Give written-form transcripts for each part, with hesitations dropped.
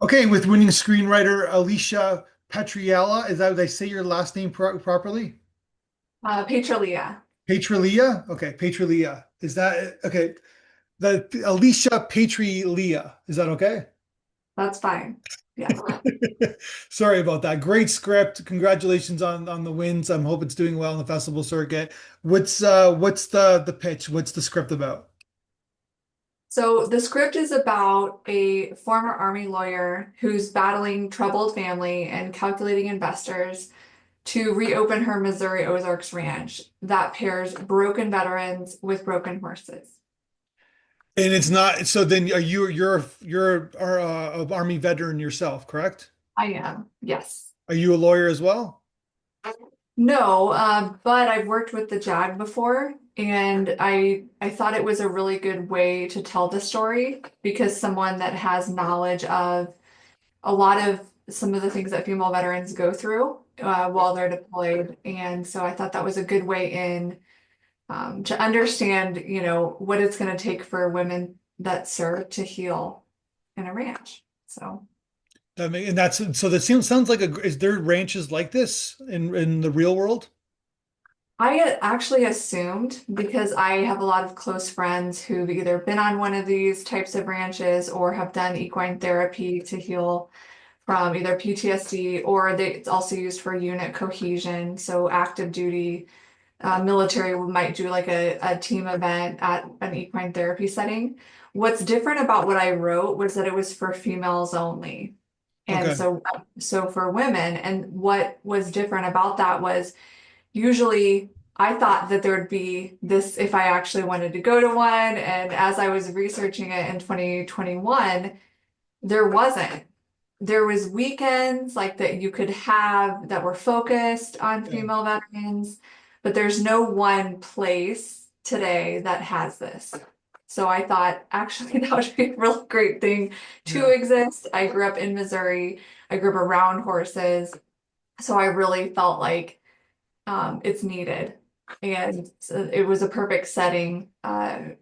Okay, with winning screenwriter Alicia Petriella, is that did I say your last name properly? Petralia. Petralia? Okay, Petralia. Is that okay? The Alicia Petralia. Is that okay? That's fine. Yes. Sorry about that. Great script. Congratulations on the wins. I hope it's doing well in the festival circuit. What's the pitch? What's the script about? So the script is about a former Army lawyer who's battling troubled family and calculating investors to reopen her Missouri Ozarks ranch that pairs broken veterans with broken horses. And it's not, so then are you're a Army veteran yourself, correct? I am, yes. Are you a lawyer as well? No, but I've worked with the JAG before, and I thought it was a really good way to tell the story because someone that has knowledge of a lot of some of the things that female veterans go through while they're deployed. And so I thought that was a good way in to understand, what it's going to take for women that serve to heal in a ranch. So And that's so that sounds like is there ranches like this in the real world? I had actually assumed because I have a lot of close friends who've either been on one of these types of ranches or have done equine therapy to heal from either PTSD or it's also used for unit cohesion. So active duty military might do like a team event at an equine therapy setting. What's different about what I wrote was that it was for females only. And Okay. so for women, and what was different about that was usually I thought that there would be this if I actually wanted to go to one. And as I was researching it in 2021, there wasn't. There was weekends like that you could have that were focused on Yeah. female veterans, but there's no one place today that has this. So I thought actually that would be a real great thing to Yeah. exist. I grew up in Missouri. I grew up around horses. So I really felt like it's needed. And so it was a perfect setting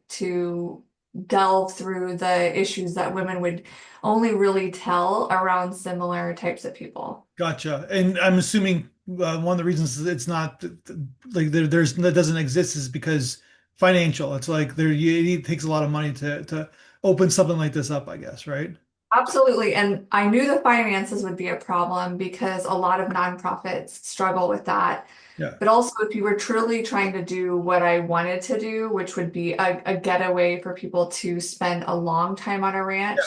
to delve through the issues that women would only really tell around similar types of people. Gotcha. And I'm assuming one of the reasons it's not like there's that doesn't exist is because financial. It's like it takes a lot of money to open something like this up, I guess, right? Absolutely. And I knew the finances would be a problem because a lot of nonprofits struggle with that. Yeah. But also, if you were truly trying to do what I wanted to do, which would be a getaway for people to spend a long time on a ranch,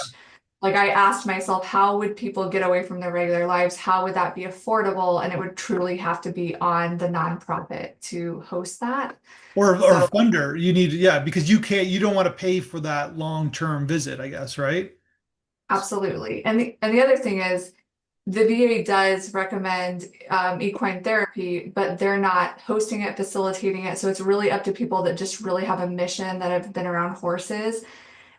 like I asked myself, how would people get away from their regular lives? How would that be affordable? And it would truly have to be on the nonprofit to host that. Or So funder. You need, yeah, because you don't want to pay for that long-term visit, I guess, right? absolutely. And the other thing is the VA does recommend equine therapy, but they're not hosting it, facilitating it. So it's really up to people that just really have a mission that have been around horses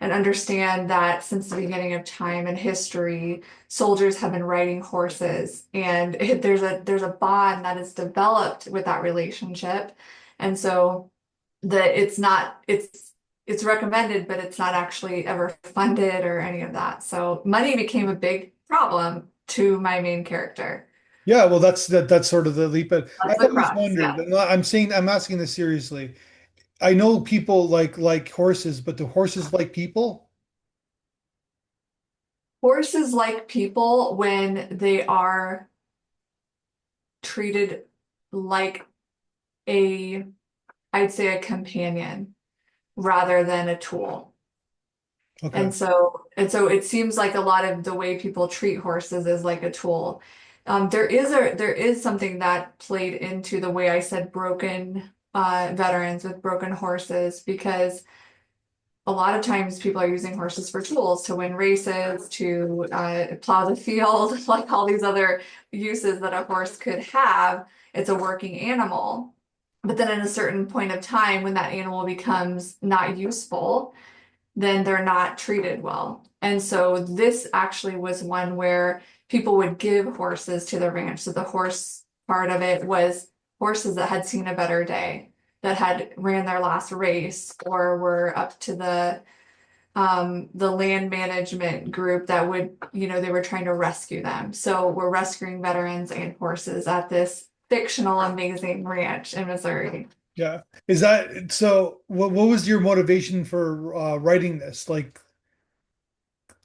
and understand that since the beginning of time and history, soldiers have been riding horses, and there's a bond that is developed with that relationship, and so that it's recommended, but it's not actually ever funded or any of that. So money became a big problem to my main character. Yeah, well, that's sort of the leap. But That's I've the always crux. wondered, Yeah. and I'm asking this seriously. I know people like horses, but do horses like people? Horses like people when they are treated like a I'd say a companion rather than a tool. Okay. And so it seems like a lot of the way people treat horses is like a tool. There is something that played into the way I said broken veterans with broken horses because a lot of times people are using horses for tools to win races, to plow the field, like all these other uses that a horse could have. It's a working animal. But then at a certain point of time, when that animal becomes not useful, then they're not treated well. And so this actually was one where people would give horses to the ranch. So the horse part of it was horses that had seen a better day, that had ran their last race or were up to the the land management group that would, they were trying to rescue them. So we're rescuing veterans and horses at this fictional, amazing ranch in Missouri. Yeah. Is that so? What was your motivation for writing this?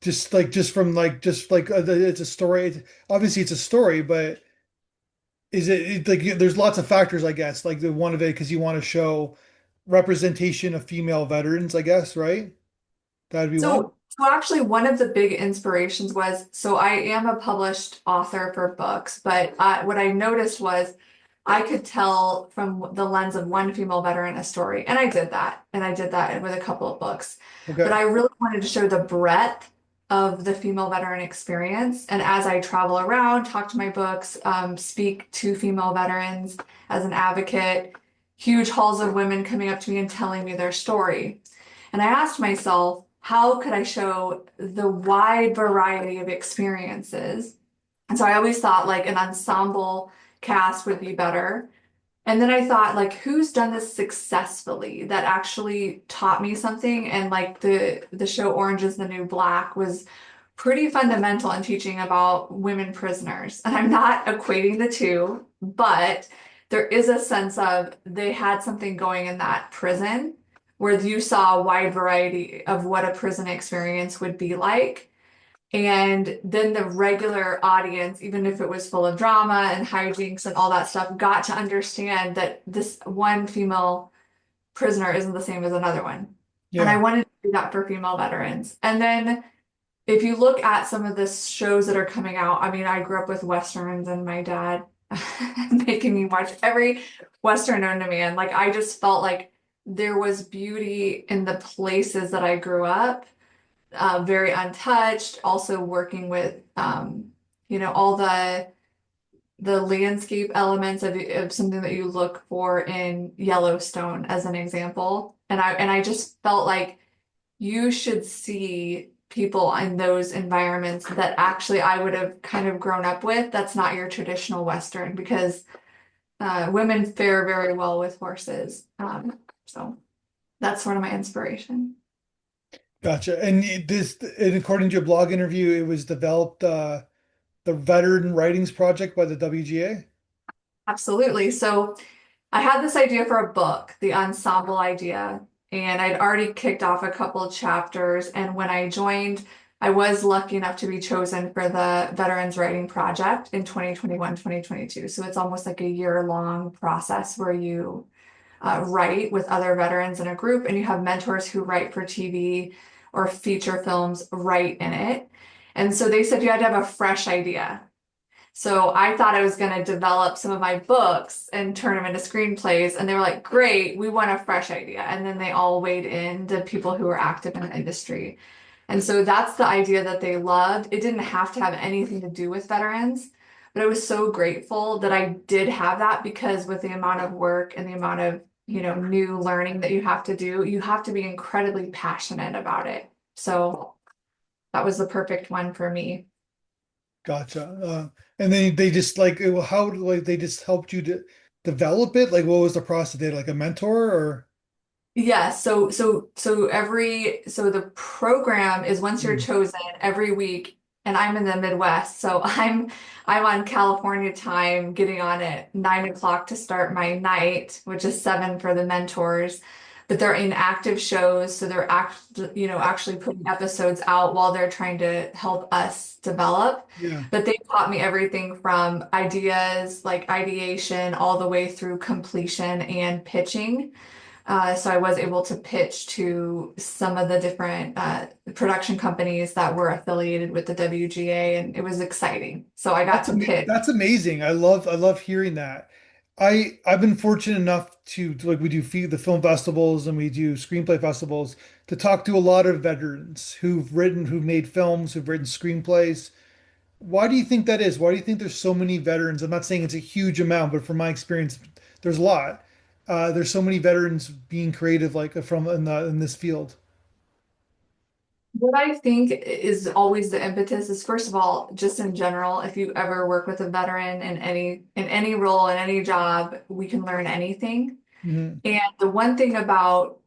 Just from it's a story. Obviously, it's a story, but like there's lots of factors, I guess. Like the one of it because you want to show representation of female veterans, I guess, right? That'd be one. So actually, one of the big inspirations was, so I am a published author for books, but what I noticed was I could tell from the lens of one female veteran a story, and I did that with a couple of books. But Okay. I really wanted to show the breadth of the female veteran experience, and as I travel around, talk to my books, speak to female veterans as an advocate, huge halls of women coming up to me and telling me their story. And I asked myself, how could I show the wide variety of experiences? And so I always thought like an ensemble cast would be better. And then I thought, like, who's done this successfully that actually taught me something? And like the show Orange is the New Black was pretty fundamental in teaching about women prisoners. And I'm not equating the two, but there is a sense of they had something going in that prison where you saw a wide variety of what a prison experience would be like. And then the regular audience, even if it was full of drama and hijinks and all that stuff, got to understand that this one female prisoner isn't the same as another one. And I Yeah. wanted to do that for female veterans. And then if you look at some of the shows that are coming out, I mean, I grew up with Westerns and my dad making me watch every Western known to man. Like, I just felt like there was beauty in the places that I grew up, very untouched. Also working with, all the landscape elements of something that you look for in Yellowstone, as an example. And I just felt like you should see people in those environments that actually I would have kind of grown up with. That's not your traditional Western because women fare very well with horses. So that's sort of my inspiration. Gotcha. And according to your blog interview, it was developed the Veteran Writings Project by the WGA. Absolutely. So I had this idea for a book, the ensemble idea, and I'd already kicked off a couple of chapters. And when I joined, I was lucky enough to be chosen for the Veterans Writing Project in 2021, 2022. So it's almost like a year-long process where you write with other veterans in a group, and you have mentors who write for TV or feature films right in it. And so they said you had to have a fresh idea. So I thought I was going to develop some of my books and turn them into screenplays. And they were like, great, we want a fresh idea. And then they all weighed in, the people who were active in the industry. And so that's the idea that they loved. It didn't have to have anything to do with veterans, but I was so grateful that I did have that because with the amount of work and the amount of, new learning that you have to do, you have to be incredibly passionate about it. So that was the perfect one for me. Gotcha. And then they just how like they just helped you to develop it? Like what was the process? They had like a mentor or Yeah, so the program is once you're Hmm. chosen every week, and I'm in the Midwest, so I'm on California time, getting on at 9 o'clock to start my night, which is 7 for the mentors. But they're in active shows, so they're actually putting episodes out while they're trying to help us develop. Yeah. But they taught me everything from ideas, like ideation, all the way through completion and pitching. So I was able to pitch to some of the different production companies that were affiliated with the WGA, and it was exciting. So I got to pitch. That's amazing. I love hearing that. I've been fortunate enough to like we do the film festivals and we do screenplay festivals to talk to a lot of veterans who've made films, who've written screenplays. Why do you think that is? Why do you think there's so many veterans? I'm not saying it's a huge amount, but from my experience, there's a lot. There's so many veterans being creative, like from in this field. What I think is always the impetus is, first of all, just in general, if you ever work with a veteran in any role, in any job, we can learn anything. Hmm. And the one thing about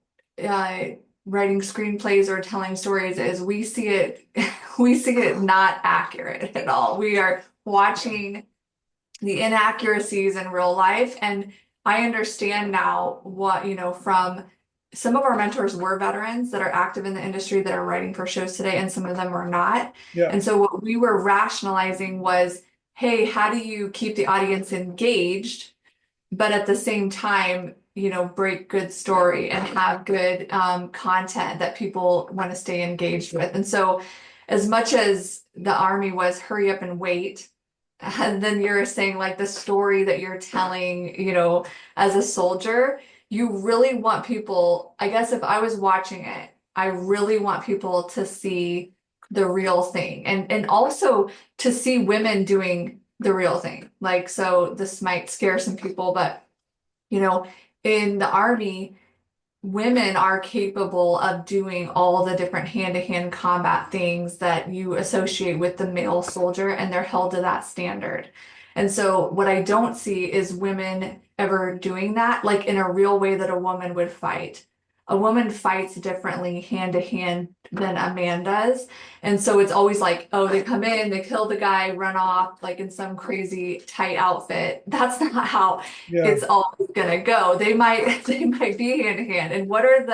uh, writing screenplays or telling stories is we see it we see it not accurate at all. We are watching the inaccuracies in real life. And I understand now what, from some of our mentors were veterans that are active in the industry that are writing for shows today, and some of them are not. Yeah. And so what we were rationalizing was, hey, how do you keep the audience engaged, but at the same time, break good story and have good content that people want to stay engaged with. And so, as much as the Army was hurry up and wait, and then you're saying like the story that you're telling, as a soldier, you really want people, I guess if I was watching it, I really want people to see the real thing, and also to see women doing the real thing. Like, so this might scare some people, but you know, in the Army, women are capable of doing all the different hand-to-hand combat things that you associate with the male soldier, and they're held to that standard. And so what I don't see is women ever doing that, like in a real way that a woman would fight. A woman fights differently hand to hand than a man does. And so it's always like, oh, they come in, they kill the guy, run off like in some crazy tight outfit. That's not how Yeah. it's always gonna go. They might they might be hand in hand. And what is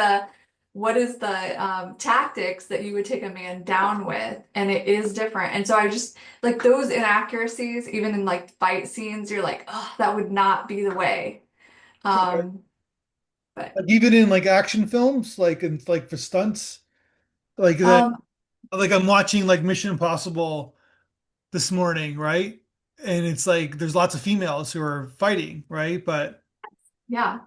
the tactics that you would take a man down with? And it is different. And so I just like those inaccuracies, even in like fight scenes, you're like, oh, that would not be the way. Okay. Um, but Like even in like action films, like in like for stunts, like that, um, like I'm watching like Mission Impossible this morning, right? And it's like there's lots of females who are fighting, right? But yeah.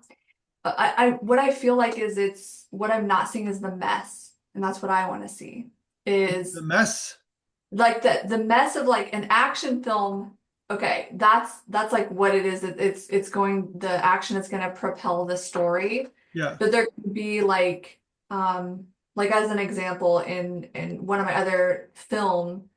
I what I feel like is it's what I'm not seeing is the mess. And that's what I want to see the is mess, like the mess of like an action film. Okay, that's like what it is. It's going the action is going to propel the story, yeah, but there could be like as an example in one of my other film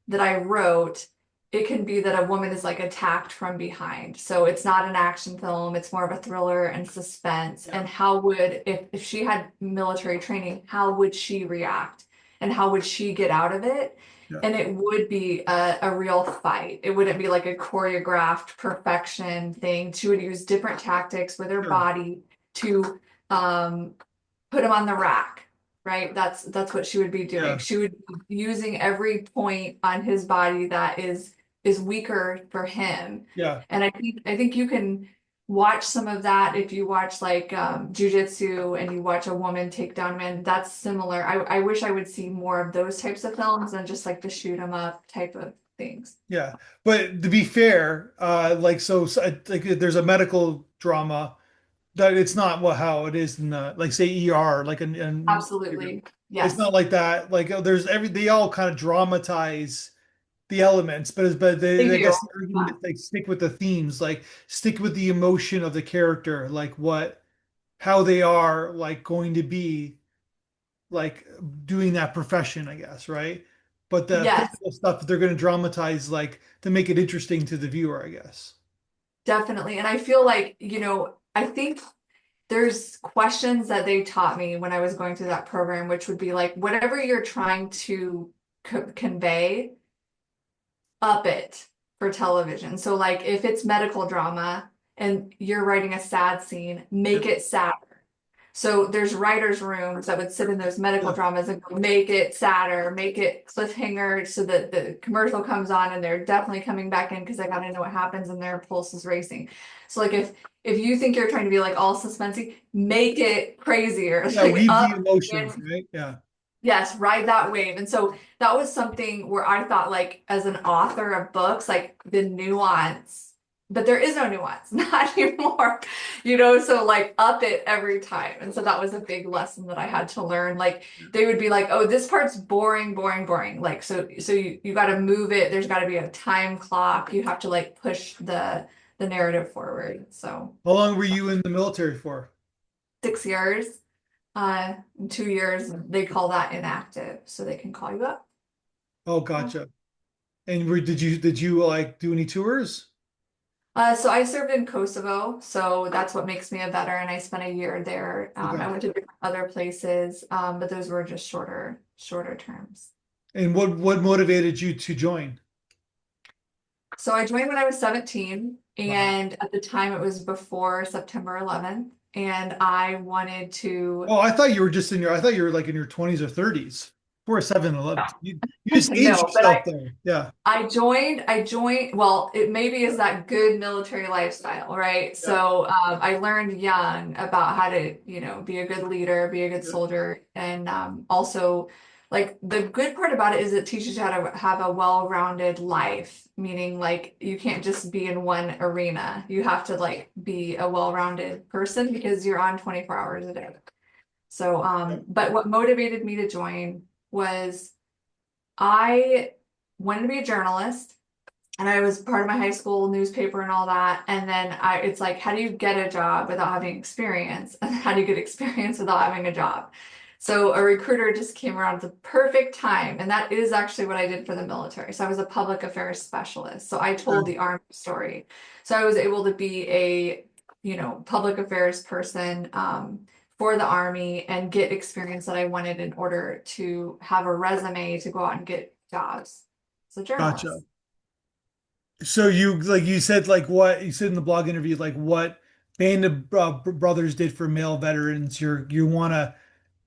that I wrote, it can be that a woman is like attacked from behind. So it's not an action film, it's more of a thriller and suspense. yeah, And how would if she had military training, how would she react? And how would she get out of it? yeah, And it would be a real fight. It wouldn't be like a choreographed perfection thing. She would use different tactics with her sure, body to um, put him on the rack, right? That's what she would be doing. yeah, She would be using every point on his body that is weaker for him. yeah, And I think you can watch some of that if you watch like jujitsu and you watch a woman take down a man. That's similar. I wish I would see more of those types of films than just like the shoot 'em up type of things. yeah. But to be fair, like like there's a medical drama that it's not what how it is in like say ER, like in Absolutely. it's Yes, not like that. Like there's they all kind of dramatize the elements, but they I do. guess the argument is like stick with the themes, like stick with the emotion of the character, like how they are like going to be like doing that profession, I guess, right? But the Yes, physical stuff they're going to dramatize like to make it interesting to the viewer, I guess. definitely. And I feel like, I think there's questions that they taught me when I was going through that program, which would be like, whatever you're trying to convey, up it for television. So, like, if it's medical drama and you're writing a sad scene, Yeah, make it sadder. So there's writers' rooms that would sit in those medical yeah, dramas and go, make it sadder, make it cliffhanger so that the commercial comes on and they're definitely coming back in because they gotta know what happens and their pulse is racing. So like if you think you're trying to be like all suspensey, make it crazier, yeah. like Weave the up emotions, and right? Yeah, yes, ride that wave. And so that was something where I thought like as an author of books, like the nuance, but there is no nuance, not anymore, so like up it every time. And so that was a big lesson that I had to learn. Like they would be like, oh, this part's boring, boring, boring. Like so you got to move it. There's got to be a time clock. You have to like push the narrative forward. So how long were you in the military for? 6 years. In 2 years, they call that inactive, so they can call you up. Oh, Yeah. gotcha. And did you like do any tours? So I served in Kosovo, so that's what makes me a veteran. I spent a year there. I Okay. went to different other places, but those were just shorter terms. And what motivated you to join? So I joined when I was 17, Wow. and at the time it was before September 11th, and I wanted to. Oh, I thought you were like in your 20s or 30s. Before 7-Eleven. You just aged No, but yourself there. Yeah. I joined, well, it maybe is that good military lifestyle, right? Yeah. So I learned young about how to, be a good leader, be a good Yeah. soldier. And also, like, the good part about it is it teaches you how to have a well-rounded life, meaning like you can't just be in one arena. You have to like be a well-rounded person because you're on 24 hours a day. So, Yeah. but what motivated me to join was I wanted to be a journalist and I was part of my high school newspaper and all that. And then it's like, how do you get a job without having experience? And how do you get experience without having a job? So a recruiter just came around at the perfect time. And that is actually what I did for the military. So I was a public affairs specialist. So I told Okay. the Army story. So I was able to be a, public affairs person, for the Army and get experience that I wanted in order to have a resume to go out and get jobs. So Gotcha. journalist. So you said like what you said in the blog interview like what Band of Brothers did for male veterans. You want to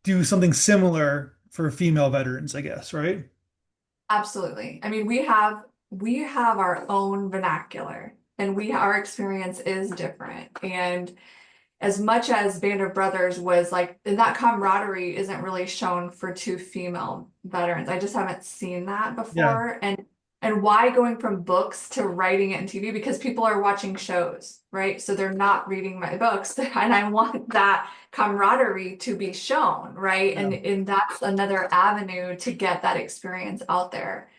do something similar for female veterans, I guess, right? Absolutely. I mean, we have our own vernacular and we our experience is different. And as much as Band of Brothers was like, and that camaraderie isn't really shown for two female veterans. I just haven't seen that Yeah. before. And why going from books to writing it in TV? Because people are watching shows, right? So they're not reading my books. And I want that camaraderie to be shown, right? Yeah. And that's another avenue to get that experience out there.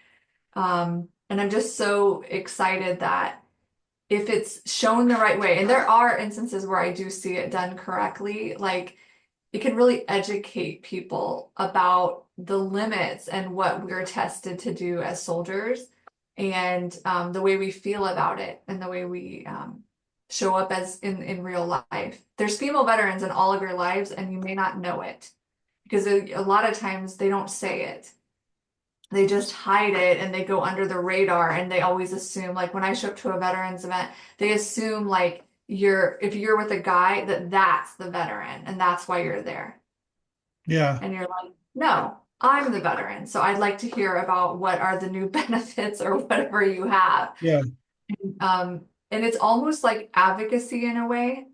And I'm just so excited that if it's shown the right way, and there are instances where I do see it done correctly, like it can really educate people about the limits and what we're tested to do as soldiers and the way we feel about it and the way we show up as in real life. There's female veterans in all of your lives, and you may not know it because a lot of times they don't say it. They just hide it and they go under the radar and they always assume like when I show up to a veterans event, they assume like if you're with a guy that that's the veteran and that's why you're there. Yeah. And you're like, no, I'm the veteran. So I'd like to hear about what are the new benefits or whatever you have. Yeah. And it's almost like advocacy in a way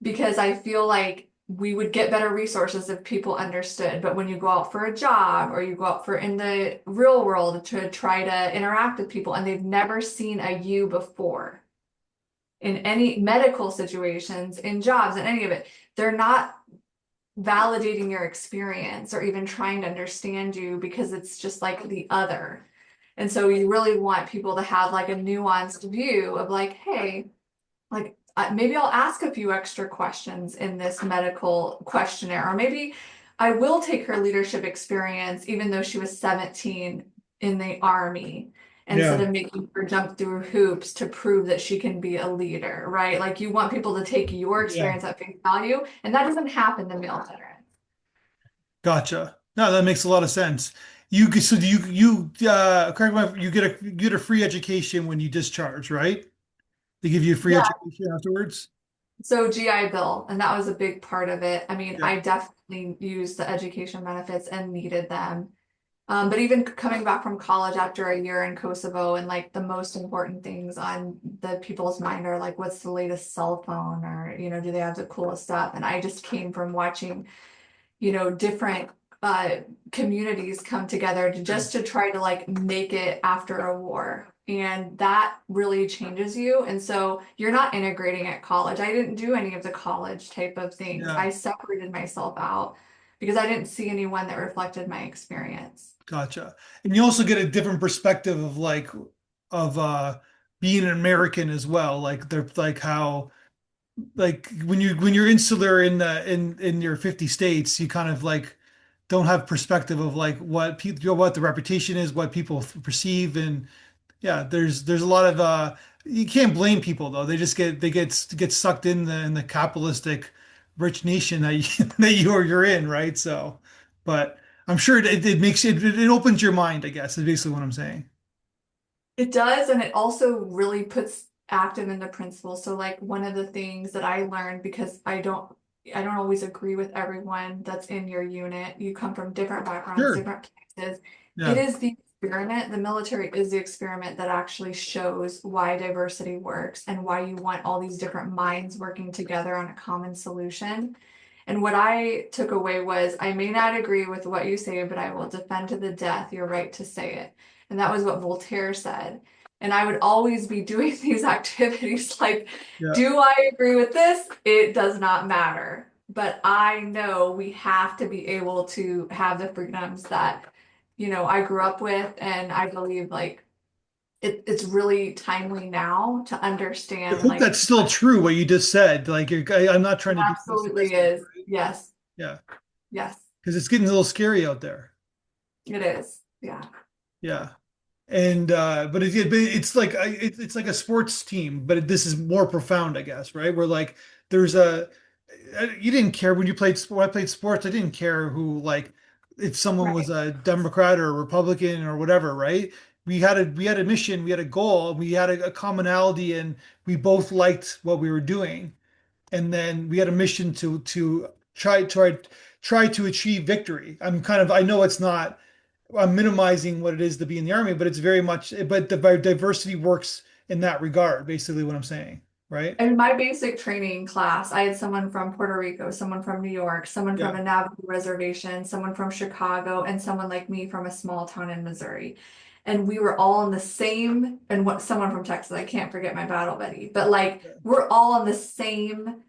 because I feel like we would get better resources if people understood. But when you go out for a job or you go out for in the real world to try to interact with people and they've never seen a you before in any medical situations, in jobs, in any of it, they're not validating your experience or even trying to understand you because it's just like the other. And so you really want people to have like a nuanced view of like, hey, like maybe I'll ask a few extra questions in this medical questionnaire, or maybe I will take her leadership experience, even though she was 17 in the Army, instead Yeah. of making her jump through hoops to prove that she can be a leader, right? Like you want people to take your Yeah. experience at face value, and that doesn't happen to male veterans. Gotcha. No, that makes a lot of sense. So do correct me if you get a free education when you discharge, right? They give you a free Yeah, education afterwards? so GI Bill, and that was a big part of it. I mean, Yeah. I definitely used the education benefits and needed them. But even coming back from college after a year in Kosovo, and like the most important things on the people's mind are like, what's the latest cell phone, or do they have the coolest stuff? And I just came from watching, different uh, communities come together to Yeah. just to try to like make it after a war. And that really changes you. And so you're not integrating at college. I didn't do any of the college type of things. Yeah. I separated myself out because I didn't see anyone that reflected my experience. Gotcha. And you also get a different perspective of being an American as well. Like they're like how like when you're insular in your 50 states, you kind of like don't have perspective of like what people what the reputation is, what people perceive, and Yeah, there's a lot of you can't blame people though. They get sucked in the capitalistic rich nation that you're in, right? So, but I'm sure it makes it opens your mind, I guess, is basically what I'm saying. It does, and it also really puts active into principles. So like one of the things that I learned, because I don't always agree with everyone that's in your unit. You come from different backgrounds, Sure. different places. It Yeah. is the experiment, the military is the experiment that actually shows why diversity works and why you want all these different minds working together on a common solution. And what I took away was I may not agree with what you say, but I will defend to the death your right to say it. And that was what Voltaire said. And I would always be doing these activities like, Yeah. do I agree with this? It does not matter. But I know we have to be able to have the freedoms that, I grew up with. And I believe like it's really timely now to I understand hope like that's still true what you just said. Like I'm not trying it to be absolutely pessimistic, is. right? Yes. Yeah, Yes, because it's getting a little scary out there. it is. Yeah. Yeah. And but it's like it's like a sports team, but this is more profound, I guess, right? Where like there's a you didn't care when you played when I played sports. I didn't care who like if someone was Right. a Democrat or a Republican or whatever, right? We had a mission, we had a goal, we had a commonality, and we both liked what we were doing. And then we had a mission to try to achieve victory. I know it's not I'm minimizing what it is to be in the army, but it's very much but the diversity works in that regard, basically what I'm saying, right? In my basic training class, I had someone from Puerto Rico, someone from New York, someone from Yeah. a Navajo reservation, someone from Chicago, and someone like me from a small town in Missouri. And we were all in the same, and what someone from Texas, I can't forget my battle buddy, but like we're all in the same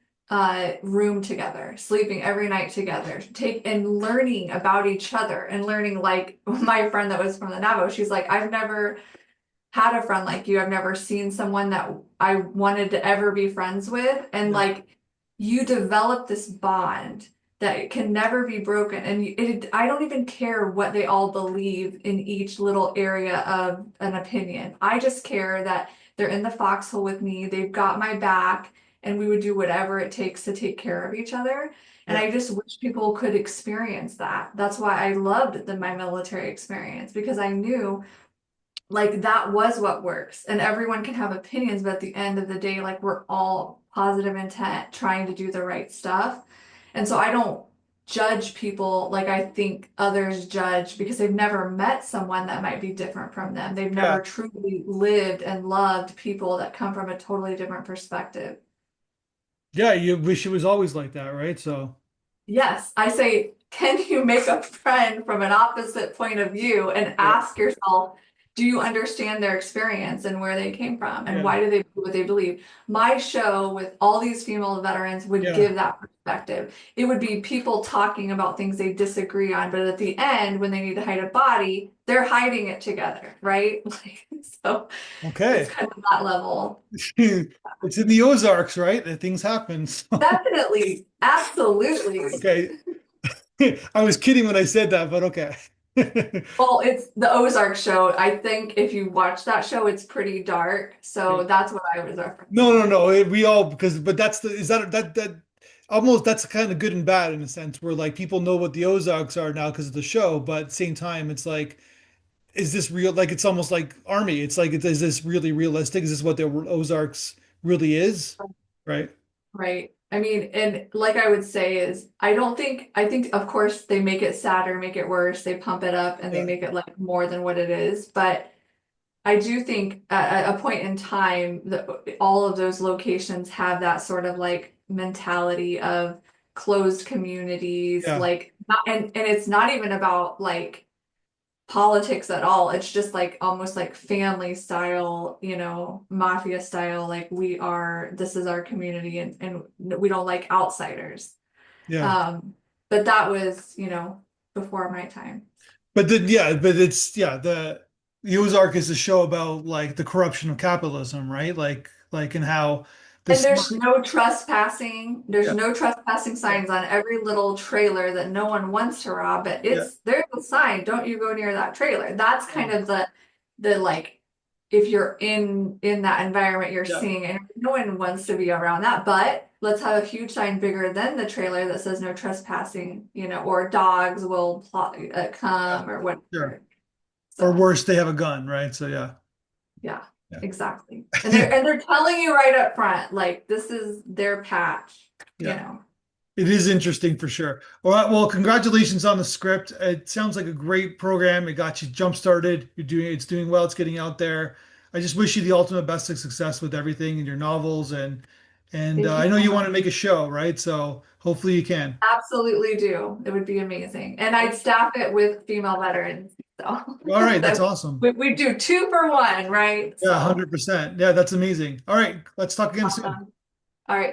room together, sleeping every night together, take and learning about each other and learning like my friend that was from the Navajo, she's like, I've never had a friend like you. I've never seen someone that I wanted to ever be friends with. And Yeah. like you develop this bond that it can never be broken. And I don't even care what they all believe in each little area of an opinion. I just care that they're in the foxhole with me. They've got my back and we would do whatever it takes to take care of each other. And Yeah. I just wish people could experience that. That's why I loved my military experience because I knew like that was what works and everyone can have opinions, but at the end of the day like we're all positive intent trying to do the right stuff. And so I don't judge people like I think others judge because they've never met someone that might be different from them. They've Yeah. never truly lived and loved people that come from a totally different perspective. Yeah, you wish it was always like that, right? So, Yes, I say, can you make a friend from an opposite point of view and yeah. ask yourself, do you understand their experience and where they came from and Yeah. why do they believe what they believe? My show with all these female veterans would Yeah. give that perspective. It would be people talking about things they disagree on, but at the end, when they need to hide a body, they're hiding it together, right? Like, so it's Okay. kind of that level. It's in the Ozarks, right? That things happen. So, Definitely, absolutely. okay. I was kidding when I said that, but okay. Well, it's the Ozark show. I think if you watch that show, it's pretty dark. So that's what I was No, no, referencing. no. We all because but that's the is that almost that's kind of good and bad in a sense where like people know what the Ozarks are now because of the show, but at the same time it's like is this real? Like it's almost like Army. It's like is this really realistic? Is this what the Ozarks really is? Right? Right. I mean, and like I would say is I think of course they make it sadder, make it worse, they pump it up and they Yeah. make it like more than what it is. But I do think at a point in time that all of those locations have that sort of like mentality of closed communities, Yeah. like not, and it's not even about like politics at all. It's just like almost like family style, mafia style. Like this is our community and we don't like outsiders. Yeah. Um, but that was, before my time. But then yeah, but it's yeah, the Ozark is a show about like the corruption of capitalism, right? Like and how And this there's yeah, no trespassing yeah, signs on every little trailer that no one wants to rob, but yeah, there's a sign, don't you go near that trailer. That's kind yeah, of the like if you're in that environment you're Yeah, seeing, and no one wants to be around that, but let's have a huge sign bigger than the trailer that says no trespassing, or dogs will yeah, come or sure. whatever. Or So worse, they have a gun, right? So yeah, yeah, yeah, exactly. And they're telling you right up front, like this is their patch, you yeah. know. It is interesting for sure. All right, well, congratulations on the script. It sounds like a great program. It got you jump started. It's doing well. It's getting out there. I just wish you the ultimate best of success with everything in your novels, and Thank you I know so you much. want to make a show, right? So hopefully you can. Absolutely do. It would be amazing. And I'd staff it with female veterans. So All right, that's that awesome. we do 2 for 1, right? Yeah, So 100%. Yeah, that's amazing. All right, let's talk again soon. awesome. All right.